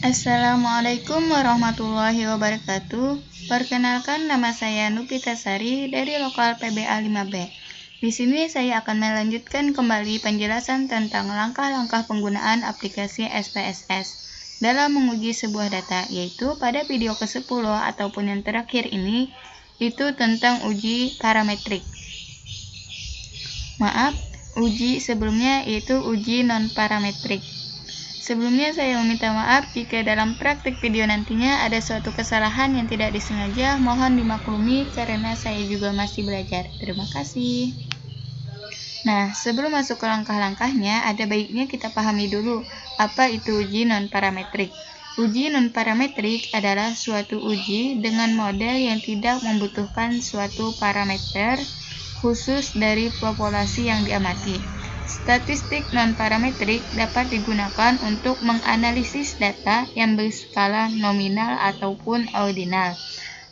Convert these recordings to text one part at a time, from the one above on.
Assalamualaikum warahmatullahi wabarakatuh. Perkenalkan, nama saya Nupita Sari dari lokal PBA 5B. Di sini saya akan melanjutkan kembali penjelasan tentang langkah-langkah penggunaan aplikasi SPSS dalam menguji sebuah data, yaitu pada video ke-10 ataupun yang terakhir ini, itu tentang uji parametrik. Maaf, uji sebelumnya yaitu uji non-parametrik. Sebelumnya saya meminta maaf jika dalam praktik video nantinya ada suatu kesalahan yang tidak disengaja, mohon dimaklumi karena saya juga masih belajar. Terima kasih. Nah, sebelum masuk ke langkah-langkahnya, ada baiknya kita pahami dulu apa itu uji non-parametrik. Uji non-parametrik adalah suatu uji dengan model yang tidak membutuhkan suatu parameter khusus dari populasi yang diamati. Statistik non-parametrik dapat digunakan untuk menganalisis data yang berskala nominal ataupun ordinal.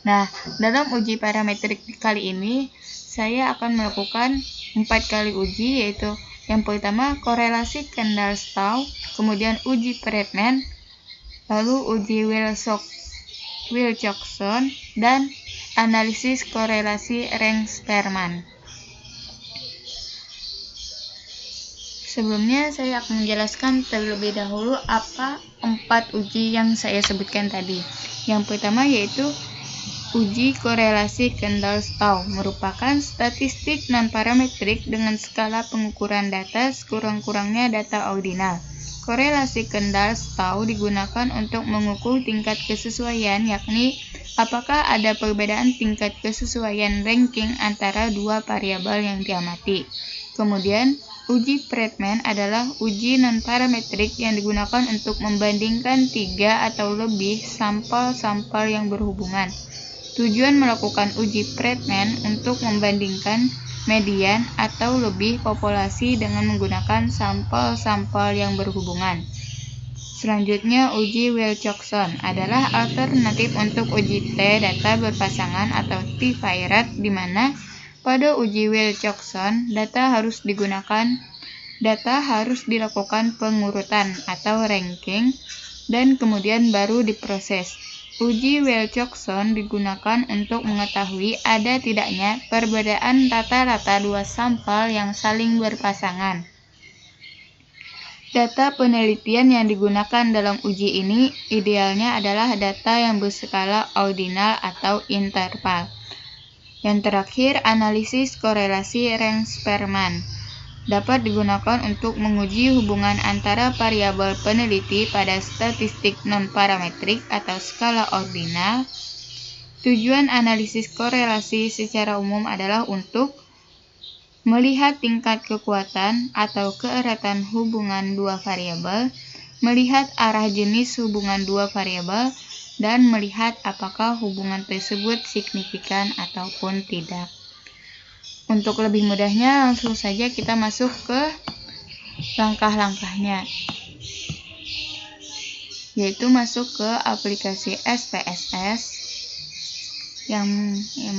Nah, dalam uji parametrik kali ini, saya akan melakukan 4 kali uji, yaitu yang pertama korelasi Kendall-Stau, kemudian uji Friedman, lalu uji Wilcoxon, dan analisis korelasi Rank-Spearman. Sebelumnya saya akan menjelaskan terlebih dahulu apa 4 uji yang saya sebutkan tadi. Yang pertama yaitu uji korelasi Kendall-Stau, merupakan statistik non-parametrik dengan skala pengukuran data sekurang-kurangnya data ordinal. Korelasi Kendall-Stau digunakan untuk mengukur tingkat kesesuaian, yakni apakah ada perbedaan tingkat kesesuaian ranking antara dua variabel yang diamati. Kemudian, uji Friedman adalah uji non-parametrik yang digunakan untuk membandingkan 3 atau lebih sampel-sampel yang berhubungan. Tujuan melakukan uji Friedman untuk membandingkan median atau lebih populasi dengan menggunakan sampel-sampel yang berhubungan. Selanjutnya, uji Wilcoxon adalah alternatif untuk uji T-data berpasangan atau T-variate, di mana pada uji Wilcoxon, data harus dilakukan pengurutan atau ranking dan kemudian baru diproses. Uji Wilcoxon digunakan untuk mengetahui ada tidaknya perbedaan rata-rata dua sampel yang saling berpasangan. Data penelitian yang digunakan dalam uji ini idealnya adalah data yang berskala ordinal atau interval. Yang terakhir, analisis korelasi Rank-Spearman dapat digunakan untuk menguji hubungan antara variabel peneliti pada statistik non-parametrik atau skala ordinal. Tujuan analisis korelasi secara umum adalah untuk melihat tingkat kekuatan atau keeratan hubungan dua variabel, melihat arah jenis hubungan dua variabel, dan melihat apakah hubungan tersebut signifikan ataupun tidak. Untuk lebih mudahnya, langsung saja kita masuk ke langkah-langkahnya, yaitu masuk ke aplikasi SPSS, yang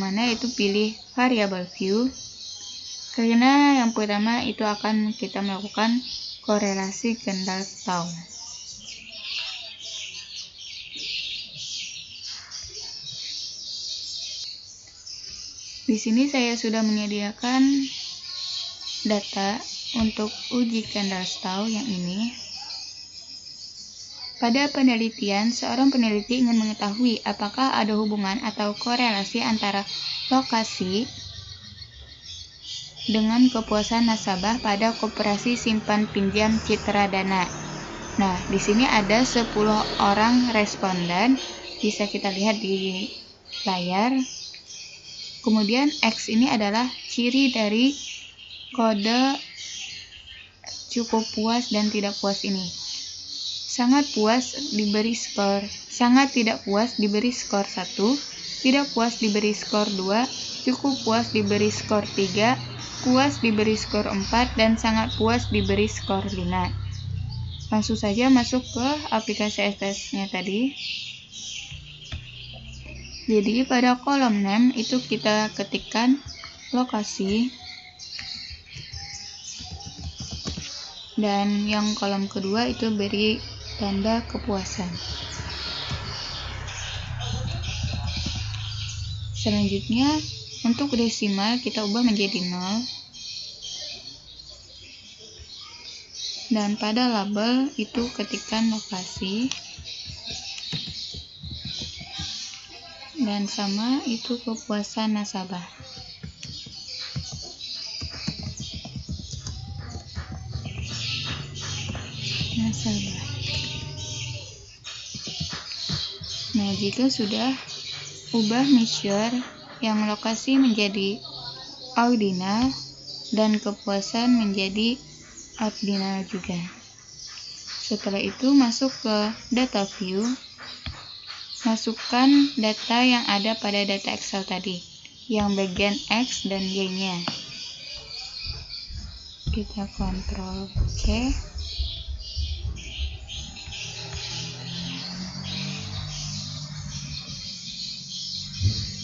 mana itu pilih variable view, karena yang pertama itu akan kita melakukan korelasi Kendall-Stau. Di sini saya sudah menyediakan data untuk uji Kendall-Stau yang ini. Pada penelitian, seorang peneliti ingin mengetahui apakah ada hubungan atau korelasi antara lokasi dengan kepuasan nasabah pada koperasi simpan pinjam Citra Dana. Nah, di sini ada 10 orang responden, bisa kita lihat di layar. Kemudian X ini adalah ciri dari kode cukup puas dan tidak puas ini. Sangat puas diberi skor, sangat tidak puas diberi skor 1, tidak puas diberi skor 2, cukup puas diberi skor 3, puas diberi skor 4, dan sangat puas diberi skor 5. Langsung saja masuk ke aplikasi SPSS-nya tadi. Jadi pada kolom name itu kita ketikkan lokasi, dan yang kolom kedua itu beri tanda kepuasan. Selanjutnya, untuk desimal kita ubah menjadi 0. Dan pada label itu ketikkan lokasi. Dan sama itu kepuasan nasabah. Nah, jika sudah, ubah measure yang lokasi menjadi ordinal dan kepuasan menjadi ordinal juga. Setelah itu masuk ke data view, masukkan data yang ada pada data Excel tadi, yang bagian X dan Y-nya. Kita kontrol C.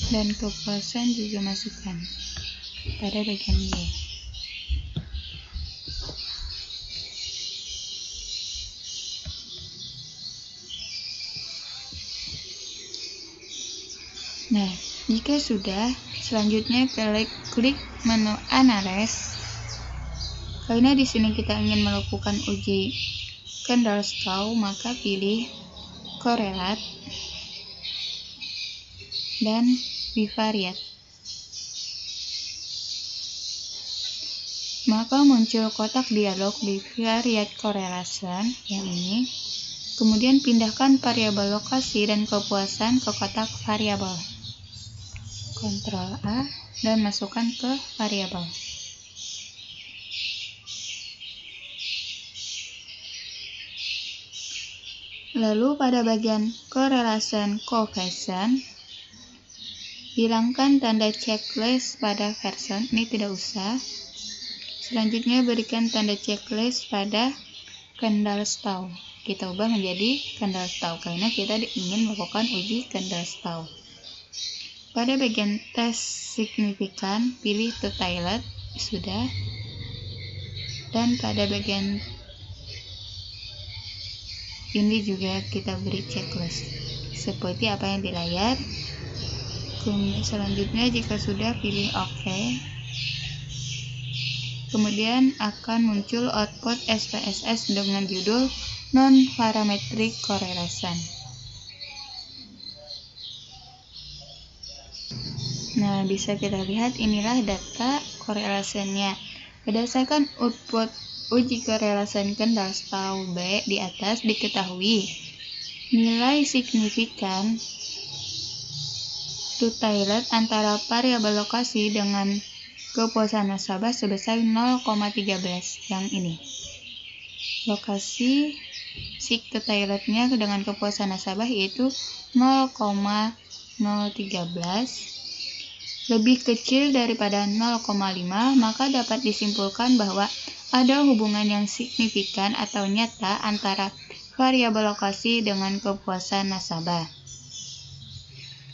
Dan kepuasan juga masukkan pada bagian Y. Nah, jika sudah, selanjutnya klik menu Analyze. Karena di sini kita ingin melakukan uji Candlestick, maka pilih Correlate dan Bivariate. Maka muncul kotak dialog Bivariate Correlation yang ini. Kemudian pindahkan variabel lokasi dan kepuasan ke kotak variabel. Ctrl A dan masukkan ke variabel. Lalu pada bagian Correlation Coefficient, hilangkan tanda checklist pada version, ini tidak usah. Selanjutnya berikan tanda checklist pada Candlestick. Kita ubah menjadi Candlestick karena kita ingin melakukan uji Candlestick. Pada bagian tes signifikan, pilih Totaled, sudah. Dan pada bagian ini juga kita beri checklist seperti apa yang di layar. Kemudian selanjutnya jika sudah, pilih OK. Kemudian akan muncul output SPSS dengan judul Non-Parametric Correlation. Nah, bisa kita lihat inilah data korelasinya. Berdasarkan output uji korelasi Candlestick B di atas diketahui nilai signifikan Totaled antara variabel lokasi dengan kepuasan nasabah sebesar 0,13 yang ini. Lokasi Totalednya dengan kepuasan nasabah yaitu 0,013 lebih kecil daripada 0,5, maka dapat disimpulkan bahwa ada hubungan yang signifikan atau nyata antara variabel lokasi dengan kepuasan nasabah.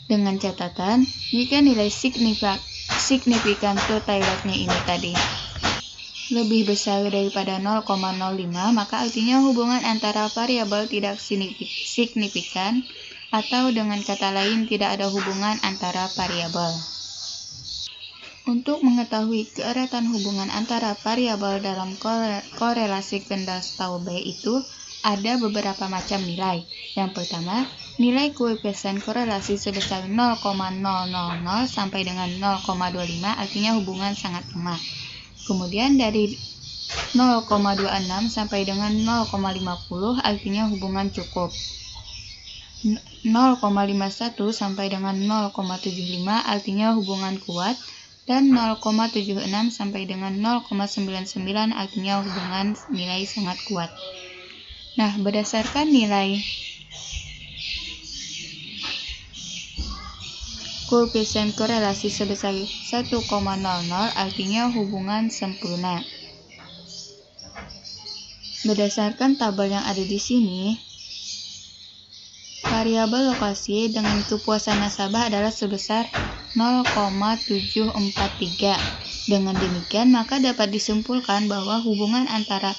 Dengan catatan, jika nilai signifikan Totalednya ini tadi lebih besar daripada 0,05, maka artinya hubungan antara variabel tidak signifikan, atau dengan kata lain tidak ada hubungan antara variabel. Untuk mengetahui keeratan hubungan antara variabel dalam korelasi Candlestick B itu ada beberapa macam nilai. Yang pertama, nilai koefisien korelasi sebesar 0,000 sampai dengan 0,25 artinya hubungan sangat lemah. Kemudian dari 0,26 sampai dengan 0,50 artinya hubungan cukup. 0,51 sampai dengan 0,75 artinya hubungan kuat. Dan 0,76 sampai dengan 0,99 artinya hubungan nilai sangat kuat. Nah, berdasarkan nilai koefisien korelasi sebesar 1,00 artinya hubungan sempurna. Berdasarkan tabel yang ada di sini, variabel lokasi dengan kepuasan nasabah adalah sebesar 0,743. Dengan demikian, maka dapat disimpulkan bahwa hubungan antara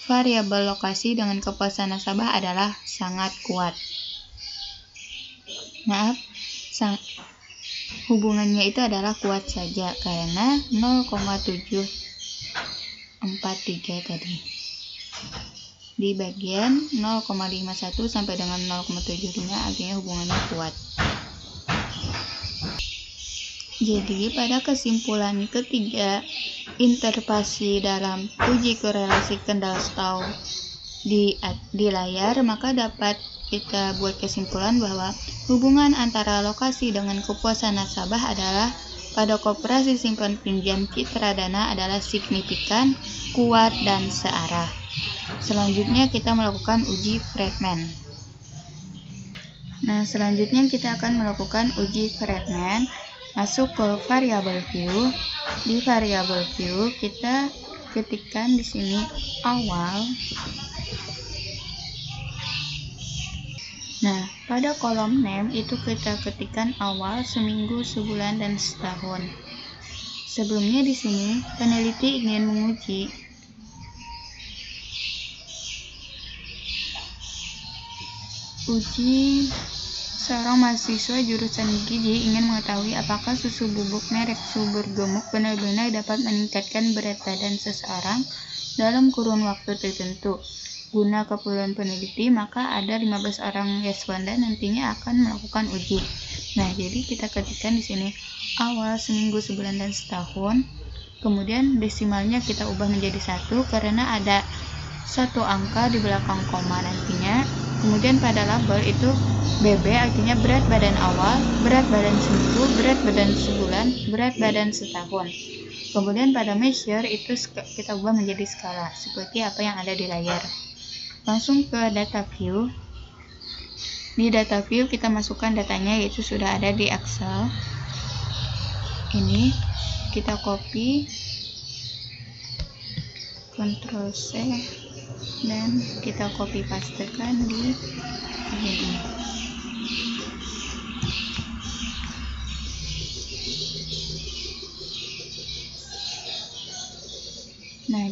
variabel lokasi dengan kepuasan nasabah adalah sangat kuat. Hubungannya itu adalah kuat saja karena 0,743 tadi. Di bagian 0,51 sampai dengan 0,75 artinya hubungannya kuat. Jadi pada kesimpulan ketiga interpelasi dalam uji korelasi kendal Stau di layar, maka dapat kita buat kesimpulan bahwa hubungan antara lokasi dengan kepuasan nasabah adalah pada koperasi simpan pinjam Citra Dana adalah signifikan, kuat, dan searah. Selanjutnya kita melakukan uji Friedman. Selanjutnya kita akan melakukan uji Friedman. Masuk ke variable view. Di variable view kita ketikkan di sini awal. Pada kolom name itu kita ketikkan awal, seminggu, sebulan, dan setahun. Sebelumnya di sini peneliti ingin menguji seorang mahasiswa jurusan gizi ingin mengetahui apakah susu bubuk merek Subur Gemuk benar-benar dapat meningkatkan berat badan seseorang dalam kurun waktu tertentu. Guna keperluan peneliti, maka ada 15 orang responden nantinya akan melakukan uji. Jadi kita ketikkan di sini awal, seminggu, sebulan, dan setahun. Kemudian desimalnya kita ubah menjadi 1 karena ada satu angka di belakang koma nantinya. Kemudian pada label itu BB artinya berat badan awal, berat badan seminggu, berat badan sebulan, berat badan setahun. Kemudian pada measure itu kita ubah menjadi skala seperti apa yang ada di layar. Langsung ke data view. Di data view kita masukkan datanya, yaitu sudah ada di Excel. Ini kita copy, Ctrl C, dan kita copy pastekan di bagian ini.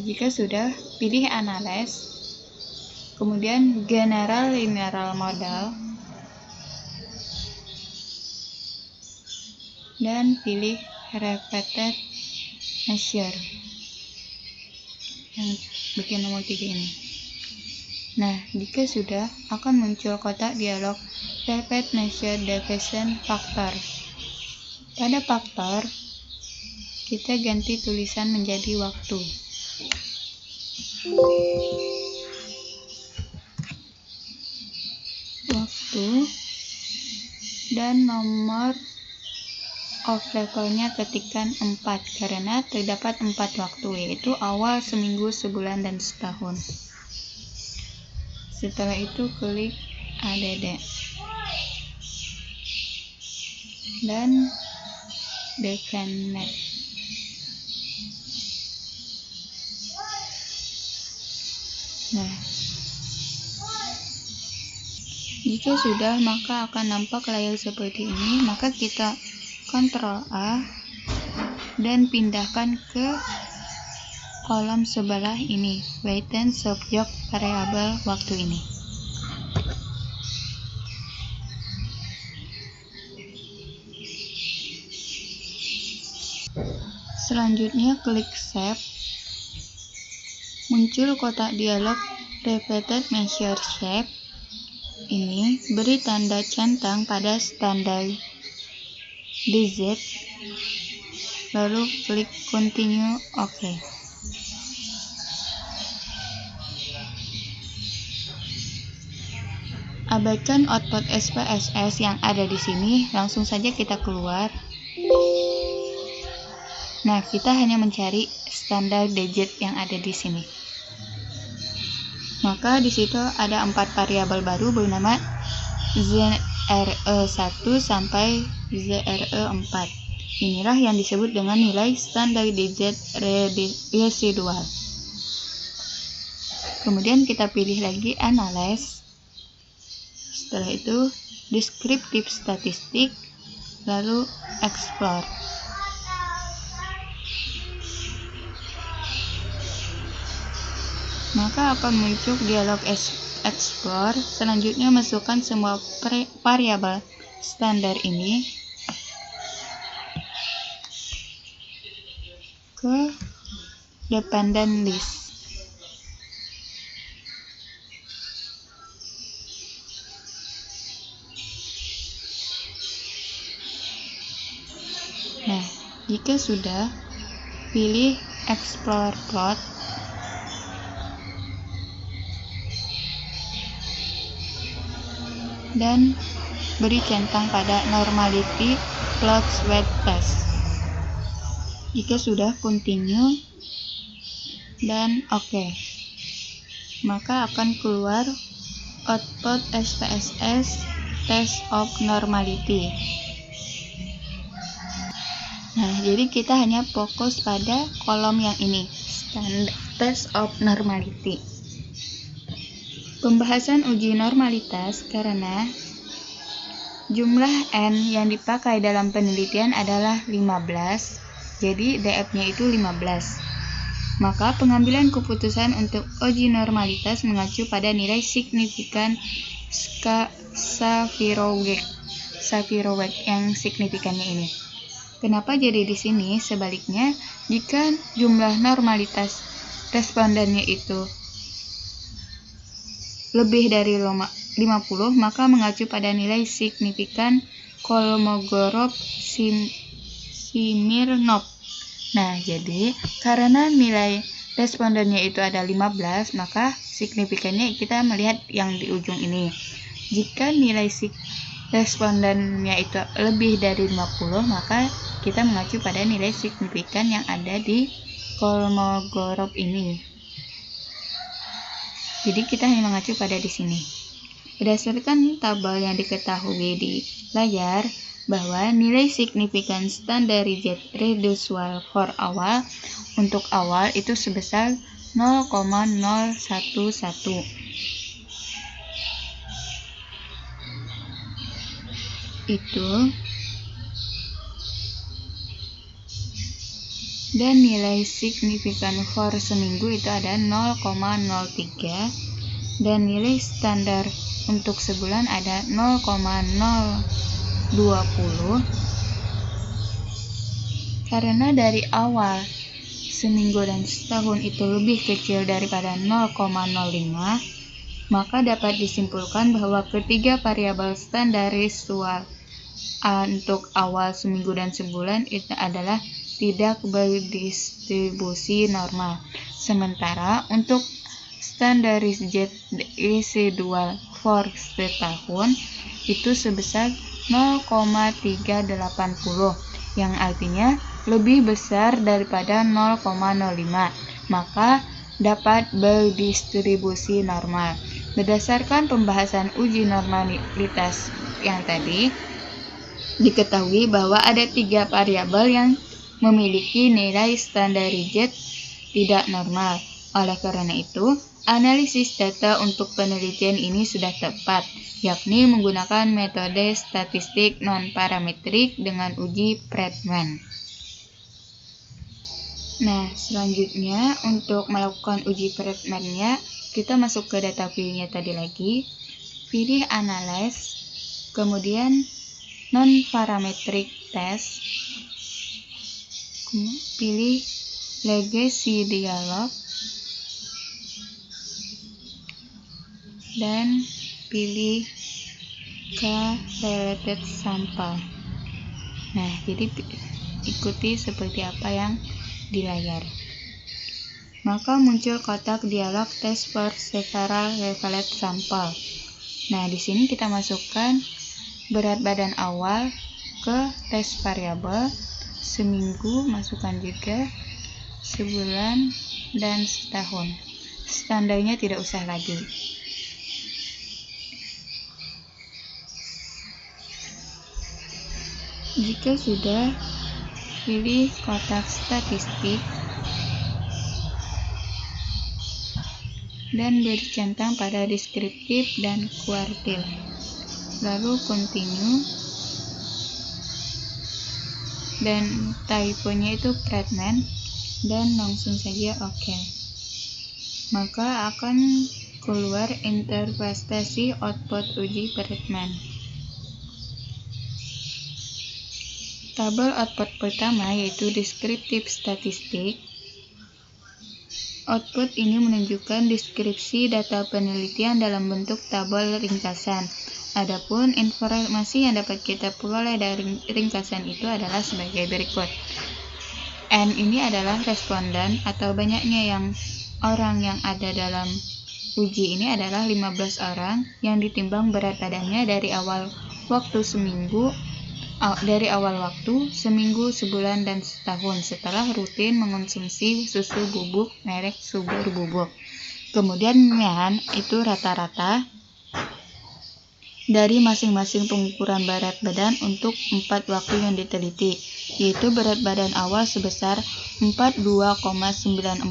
Jika sudah, pilih Analyze, kemudian General Linear Model, dan pilih Repeated Measure yang bagian nomor 3 ini. Jika sudah, akan muncul kotak dialog Repeat Measure Deviation Factor. Pada faktor, kita ganti tulisan menjadi waktu. Dan nomor of levelnya ketikkan 4 karena terdapat 4 waktu, yaitu awal, seminggu, sebulan, dan setahun. Setelah itu klik ADD dan Define Net. Jika sudah, maka akan nampak layar seperti ini. Maka kita Ctrl A dan pindahkan ke kolom sebelah ini, Weighted Subject Variable waktu ini. Selanjutnya klik Save. Muncul kotak dialog Repeated Measure Shape. Ini beri tanda centang pada standar DZ, lalu klik Continue OK. Abaikan output SPSS yang ada di sini, langsung saja kita keluar. Kita hanya mencari standar DZ yang ada di sini. Maka di situ ada 4 variabel baru bernama ZRE1 sampai ZRE4. Inilah yang disebut dengan nilai standar DZ residual. Kemudian kita pilih lagi Analyze. Setelah itu Descriptive Statistik, lalu Explore. maka akan muncul dialog explore. Selanjutnya masukkan semua variabel standar ini ke dependent list. Nah, jika sudah, pilih explore plot dan beri centang pada normality plots weight test. Jika sudah, continue dan oke. Maka akan keluar output SPSS test of normality. Nah, jadi kita hanya fokus pada kolom yang ini, standard test of normality. Pembahasan uji normalitas karena jumlah N yang dipakai dalam penelitian adalah 15, jadi DF-nya itu 15. Maka pengambilan keputusan untuk uji normalitas mengacu pada nilai signifikan Shapiro-Wilk yang signifikannya ini. Kenapa jadi di sini? Sebaliknya, jika jumlah normalitas respondennya itu lebih dari 50, maka mengacu pada nilai signifikan Kolmogorov-Smirnov. Nah, jadi karena nilai respondennya itu ada 15, maka signifikannya kita melihat yang di ujung ini. Jika nilai respondennya itu lebih dari 50, maka kita mengacu pada nilai signifikan yang ada di Kolmogorov ini. Jadi kita hanya mengacu pada di sini. Berdasarkan tabel yang diketahui di layar, bahwa nilai signifikan standardized residual for awal untuk awal itu sebesar 0,011. Dan nilai signifikan for seminggu itu ada 0,03, dan nilai standar untuk sebulan ada 0,020. Karena dari awal seminggu dan setahun itu lebih kecil daripada 0,05, maka dapat disimpulkan bahwa ketiga variabel standar residual untuk awal seminggu dan sebulan itu adalah tidak berdistribusi normal. Sementara untuk standardized residual for setahun itu sebesar 0,380, yang artinya lebih besar daripada 0,05, maka dapat berdistribusi normal. Berdasarkan pembahasan uji normalitas yang tadi, diketahui bahwa ada 3 variabel yang memiliki nilai standardized tidak normal. Oleh karena itu, analisis data untuk penelitian ini sudah tepat, yakni menggunakan metode statistik non-parametrik dengan uji Friedman. Nah, selanjutnya untuk melakukan uji Friedman-nya, kita masuk ke data view-nya tadi lagi, pilih analyze, kemudian non-parametric test, pilih legacy dialog, dan pilih correlated sample. Nah, jadi ikuti seperti apa yang di layar. Maka muncul kotak dialog test for several leveled sample. Nah, di sini kita masukkan berat badan awal ke tes variabel, seminggu masukkan juga, sebulan, dan setahun. Standarnya tidak usah lagi. Jika sudah, pilih kotak statistik dan beri centang pada deskriptif dan kuartil. Lalu continue, dan typonya itu Friedman, dan langsung saja oke. maka akan keluar interpretasi output uji Bradman. Tabel output pertama yaitu deskriptif statistik. Output ini menunjukkan deskripsi data penelitian dalam bentuk tabel ringkasan. Adapun informasi yang dapat kita peroleh dari ringkasan itu adalah sebagai berikut. N ini adalah responden atau banyaknya orang yang ada dalam uji ini adalah 15 orang yang ditimbang berat badannya dari awal waktu, seminggu, sebulan, dan setahun setelah rutin mengonsumsi susu bubuk merek Subur Bubuk. Kemudian MAN itu rata-rata dari masing-masing pengukuran berat badan untuk 4 waktu yang diteliti, yaitu berat badan awal sebesar 42,940,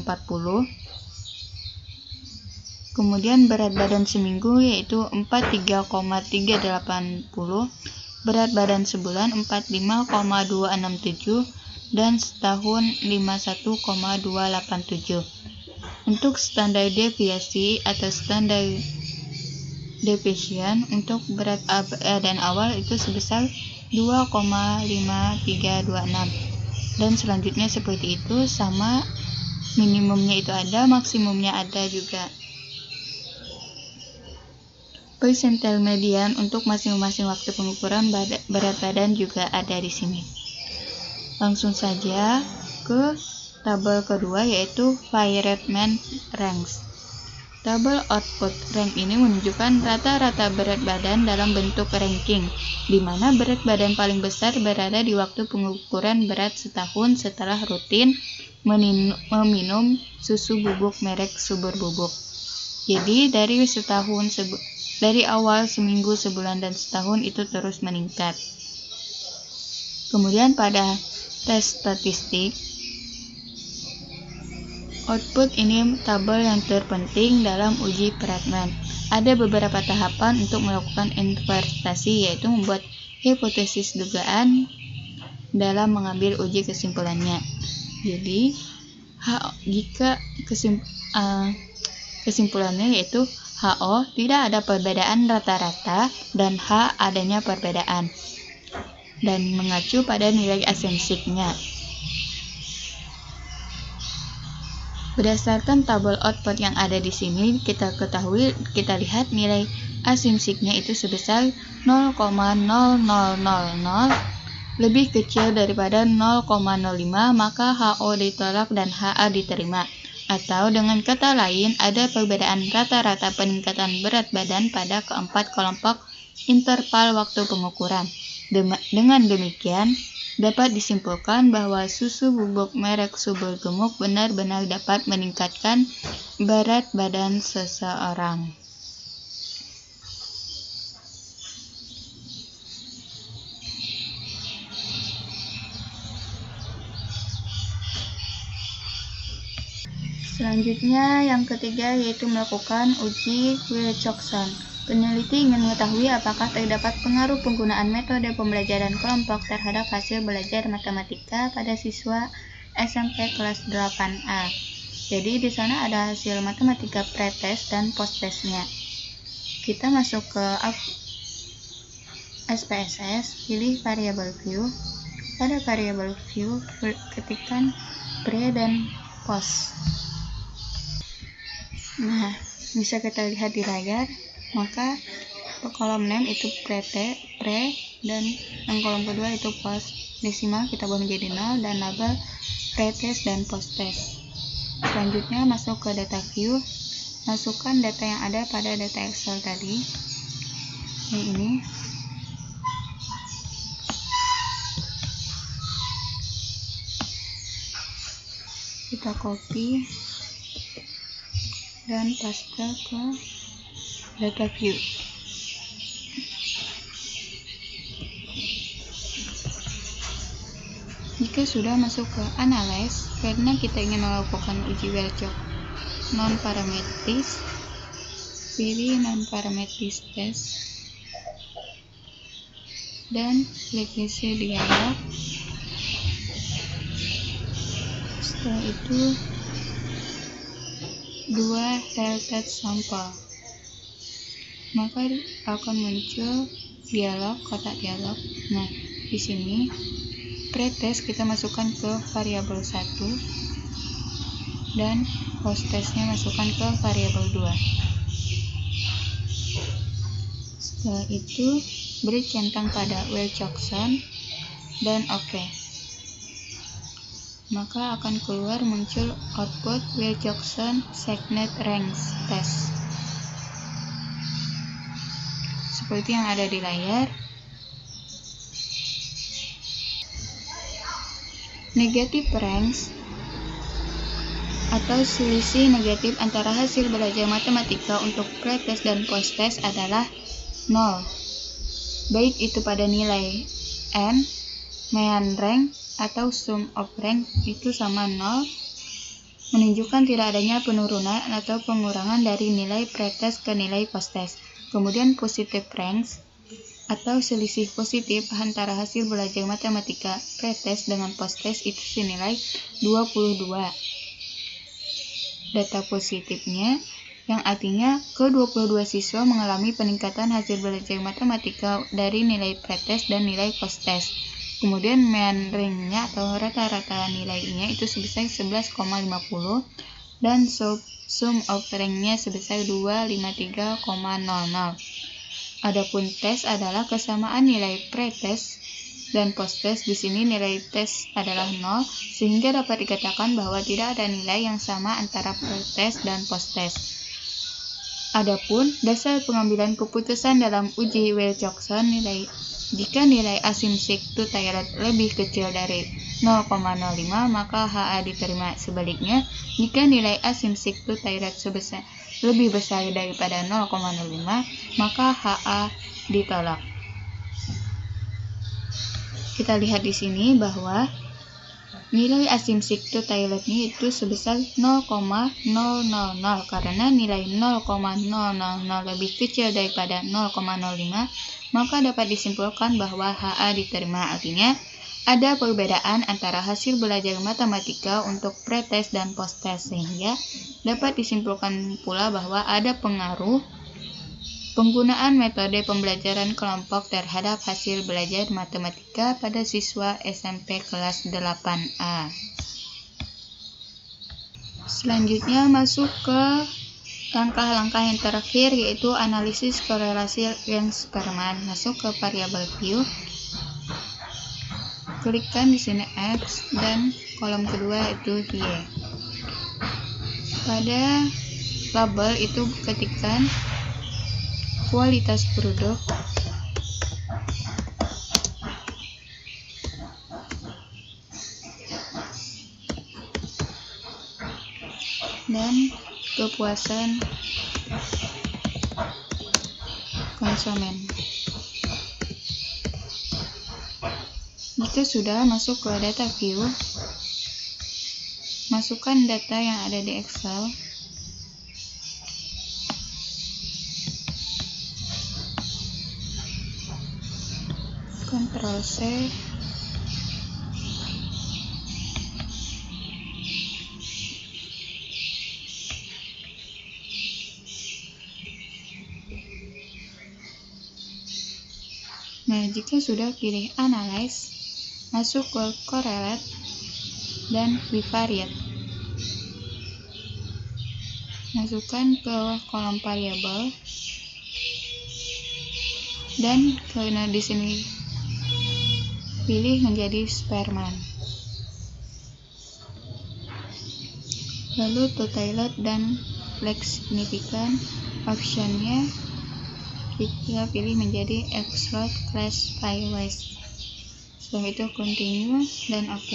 kemudian berat badan seminggu yaitu 43,380, berat badan sebulan 45,267, dan setahun 51,287. Untuk standar deviasi atau standar deviation untuk berat badan awal itu sebesar 2,5326, dan selanjutnya seperti itu, sama minimumnya itu ada, maksimumnya ada juga. Persentil median untuk masing-masing waktu pengukuran berat badan juga ada di sini. Langsung saja ke tabel kedua yaitu Bradman Ranks. Tabel output rank ini menunjukkan rata-rata berat badan dalam bentuk ranking, di mana berat badan paling besar berada di waktu pengukuran berat setahun setelah rutin meminum susu bubuk merek Subur Bubuk. Jadi dari awal, seminggu, sebulan, dan setahun itu terus meningkat. Kemudian pada tes statistik, output ini tabel yang terpenting dalam uji Bradman. Ada beberapa tahapan untuk melakukan interpretasi, yaitu membuat hipotesis dugaan dalam mengambil uji kesimpulannya. Jadi, jika kesimpulannya yaitu HO tidak ada perbedaan rata-rata dan H adanya perbedaan, dan mengacu pada nilai asimsiknya. Berdasarkan tabel output yang ada di sini, kita lihat nilai asimsiknya itu sebesar 0,0000 lebih kecil daripada 0,05, maka HO ditolak dan HA diterima. Atau dengan kata lain, ada perbedaan rata-rata peningkatan berat badan pada keempat kelompok interval waktu pengukuran. Dengan demikian, dapat disimpulkan bahwa susu bubuk merek Subur Gemuk benar-benar dapat meningkatkan berat badan seseorang. Selanjutnya, yang ketiga yaitu melakukan uji Wilcoxon. Peneliti ingin mengetahui apakah terdapat pengaruh penggunaan metode pembelajaran kelompok terhadap hasil belajar matematika pada siswa SMP kelas 8A. Jadi di sana ada hasil matematika pretest dan posttestnya. Kita masuk ke SPSS, pilih variable view. Pada variable view, ketikkan pre dan post. Nah, bisa kita lihat di layar. Maka kolom name itu pre, dan yang kolom kedua itu post. Desimal kita buat menjadi 0 dan label pretest dan posttest. Selanjutnya masuk ke data view, masukkan data yang ada pada data Excel tadi. Ini kita copy dan paste ke data view. Jika sudah masuk ke analyze, karena kita ingin melakukan uji Wilcox non-parametris, pilih non-parametris test dan klik isi dialog. Setelah itu 2 related sampel. Maka akan muncul dialog, kotak dialog. Nah, di sini pretest kita masukkan ke variabel 1 dan posttestnya masukkan ke variabel 2. Setelah itu beri centang pada while checksum dan oke. Maka akan keluar muncul output while checksum segnet range test. Seperti yang ada di layar. Negative range atau selisih negatif antara hasil belajar matematika untuk pretest dan posttest adalah 0, baik itu pada nilai n, mean rank, atau sum of rank itu sama 0, menunjukkan tidak adanya penurunan atau pengurangan dari nilai pretest ke nilai posttest. Kemudian positive range atau selisih positif antara hasil belajar matematika pretest dengan posttest itu senilai 22. Data positifnya yang artinya ke-22 siswa mengalami peningkatan hasil belajar matematika dari nilai pretest dan nilai posttest. Kemudian mean rank-nya atau rata-rata nilainya itu sebesar 11,50 dan sum of rank-nya sebesar 253,00. Adapun tes adalah kesamaan nilai pretest dan posttest. Di sini nilai tes adalah 0 sehingga dapat dikatakan bahwa tidak ada nilai yang sama antara pretest dan posttest. Adapun dasar pengambilan keputusan dalam uji Wilcoxon jika nilai asymmetric to Taylor lebih kecil dari 0,05 maka HA diterima. Sebaliknya, jika nilai asymmetric to Taylor lebih besar daripada 0,05 maka HA ditolak. Kita lihat di sini bahwa nilai asymmetric to Taylor-nya itu sebesar 0,000 karena nilai 0,000 lebih kecil daripada 0,05 maka dapat disimpulkan bahwa HA diterima. Artinya ada perbedaan antara hasil belajar matematika untuk pretest dan posttest sehingga dapat disimpulkan pula bahwa ada pengaruh penggunaan metode pembelajaran kelompok terhadap hasil belajar matematika pada siswa SMP kelas 8A. Selanjutnya masuk ke langkah-langkah yang terakhir yaitu analisis korelasi range Spearman. Masuk ke variabel view. Klikkan di sini X dan kolom kedua itu Y. Pada label itu ketikkan kualitas produk dan kepuasan konsumen. Jika sudah masuk ke data view, masukkan data yang ada di Excel. Ctrl C. Nah, jika sudah pilih Analyze, masuk ke Correlate dan Bivariate. Masukkan ke kolom variabel dan karena di sini pilih menjadi Spearman. Lalu Totaled dan Flex Significant optionnya kita pilih menjadi Exclude Class by Waste. Setelah itu Continue dan OK.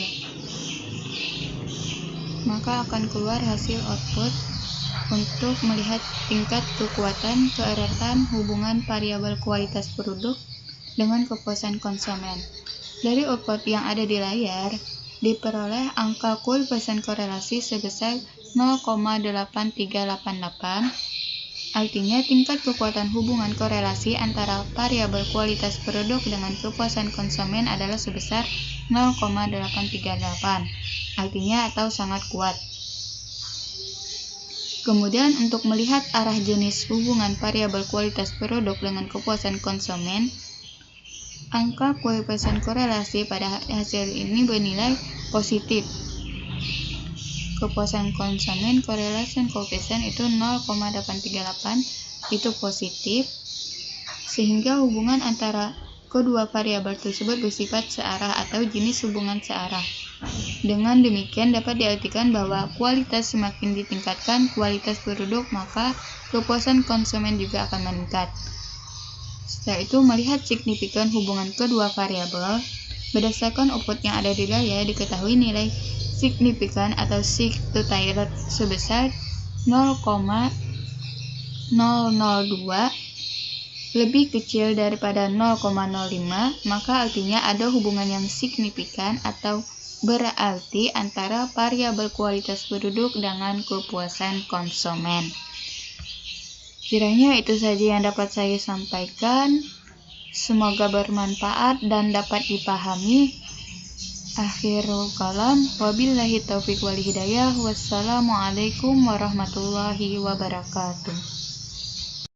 Maka akan keluar hasil output untuk melihat tingkat kekuatan keeratan hubungan variabel kualitas produk dengan kepuasan konsumen. Dari output yang ada di layar, diperoleh angka koefisien korelasi sebesar 0,8388. Artinya tingkat kekuatan hubungan korelasi antara variabel kualitas produk dengan kepuasan konsumen adalah sebesar 0,838. Artinya atau sangat kuat. Kemudian untuk melihat arah jenis hubungan variabel kualitas produk dengan kepuasan konsumen, angka koefisien korelasi pada hasil ini bernilai positif. Kepuasan konsumen correlation coefficient itu 0,838, itu positif, sehingga hubungan antara kedua variabel tersebut bersifat searah atau jenis hubungan searah. Dengan demikian dapat diartikan bahwa kualitas semakin ditingkatkan kualitas produk, maka kepuasan konsumen juga akan meningkat. Setelah itu, melihat signifikan hubungan kedua variabel, berdasarkan output yang ada di layar, diketahui nilai signifikan atau sig to Taylor sebesar 0,002 lebih kecil daripada 0,05, maka artinya ada hubungan yang signifikan atau berarti antara variabel kualitas produk dengan kepuasan konsumen. Kiranya itu saja yang dapat saya sampaikan. Semoga bermanfaat dan dapat dipahami. Akhirul kalam, wabillahi taufiq wal hidayah. Wassalamualaikum warahmatullahi wabarakatuh.